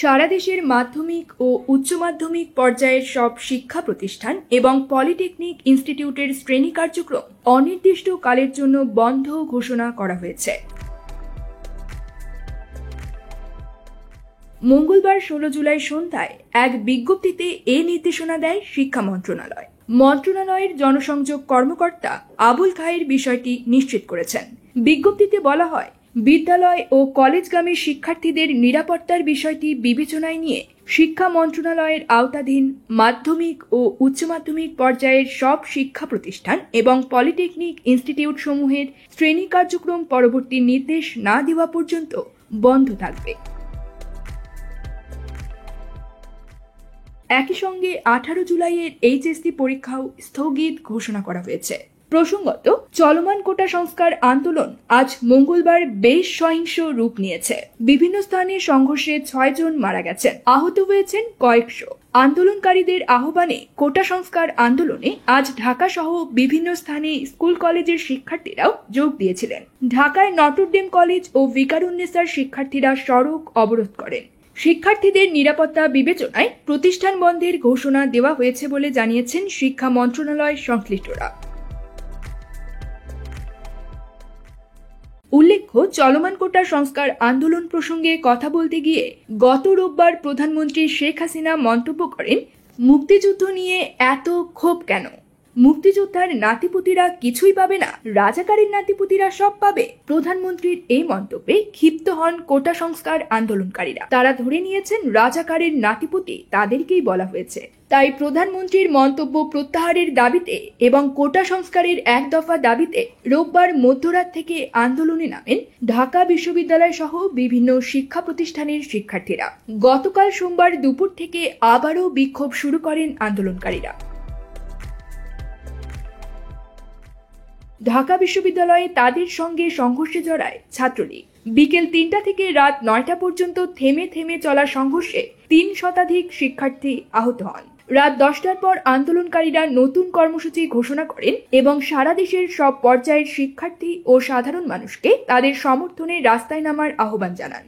সারা দেশের মাধ্যমিক ও উচ্চ মাধ্যমিক পর্যায়ের সব শিক্ষা প্রতিষ্ঠান এবং পলিটেকনিক ইনস্টিটিউটের শ্রেণী কার্যক্রম অনির্দিষ্টকালের জন্য বন্ধ ঘোষণা করা হয়েছে। মঙ্গলবার 16 জুলাই সন্ধ্যায় এক বিজ্ঞপ্তিতে এ নির্দেশনা দেয় শিক্ষা মন্ত্রণালয়। মন্ত্রণালয়ের জনসংযোগ কর্মকর্তা আবুল খায়ের বিষয়টি নিশ্চিত করেছেন। বিজ্ঞপ্তিতে বলা হয়, বিদ্যালয় ও কলেজগামী শিক্ষার্থীদের নিরাপত্তার বিষয়টি বিবেচনায় নিয়ে শিক্ষা মন্ত্রণালয়ের আওতাধীন মাধ্যমিক ও উচ্চ মাধ্যমিক পর্যায়ের সব শিক্ষা প্রতিষ্ঠান এবং পলিটেকনিক ইনস্টিটিউট সমূহের শ্রেণী কার্যক্রম পরবর্তী নির্দেশ না দেওয়া পর্যন্ত বন্ধ থাকবে। একই সঙ্গে 18 জুলাইয়ের এইচএসসি পরীক্ষাও স্থগিত ঘোষণা করা হয়েছে। প্রসঙ্গত, চলমান কোটা সংস্কার আন্দোলন আজ মঙ্গলবার বেশ সহিংস রূপ নিয়েছে। বিভিন্ন স্থানে সংঘর্ষে 6 জন মারা গেছেন, আহত হয়েছেন কয়েকশো। আন্দোলনকারীদের আহ্বানে কোটা সংস্কার আন্দোলনে আজ ঢাকা সহ বিভিন্ন স্থানে স্কুল কলেজের শিক্ষার্থীরাও যোগ দিয়েছিলেন। ঢাকায় নটরডেম কলেজ ও ভিকারুন্নেসার শিক্ষার্থীরা সড়ক অবরোধ করেন। শিক্ষার্থীদের নিরাপত্তা বিবেচনায় প্রতিষ্ঠান বন্ধের ঘোষণা দেওয়া হয়েছে বলে জানিয়েছেন শিক্ষা মন্ত্রণালয় সংশ্লিষ্টরা। উল্লেখ্য, চলমান কোটা সংস্কার আন্দোলন প্রসঙ্গে কথা বলতে গিয়ে গত রোববার প্রধানমন্ত্রী শেখ হাসিনা মন্তব্য করেন, মুক্তিযুদ্ধ নিয়ে এত ক্ষোভ কেন? মুক্তিযোদ্ধার নাতিপুতিরা কিছুই পাবে না, রাজাকারের নাতিপুতিরা সব পাবে। প্রধানমন্ত্রীর এই মন্তব্যে ক্ষিপ্ত হন কোটা সংস্কার আন্দোলনকারীরা। তারা ধরে নিয়েছেন রাজাকারের নাতিপুতি তাদেরকেই বলা হয়েছে। তাই প্রধানমন্ত্রীর মন্তব্য প্রত্যাহারের দাবিতে এবং কোটা সংস্কারের এক দফা দাবিতে রোববার মধ্যরাত থেকে আন্দোলনে নামেন ঢাকা বিশ্ববিদ্যালয় সহ বিভিন্ন শিক্ষা প্রতিষ্ঠানের শিক্ষার্থীরা। গতকাল সোমবার দুপুর থেকে আবারও বিক্ষোভ শুরু করেন আন্দোলনকারীরা। ঢাকা বিশ্ববিদ্যালয়ে তাদের সঙ্গে সংঘর্ষে জড়ায় ছাত্রলীগ। বিকেল 3টা থেকে রাত 9টা পর্যন্ত থেমে থেমে চলা সংঘর্ষে 3 শতাধিক শিক্ষার্থী আহত হন। রাত 10টার পর আন্দোলনকারীরা নতুন কর্মসূচি ঘোষণা করেন এবং সারা দেশের সব পর্যায়ের শিক্ষার্থী ও সাধারণ মানুষকে তাদের সমর্থনে রাস্তায় নামার আহ্বান জানান।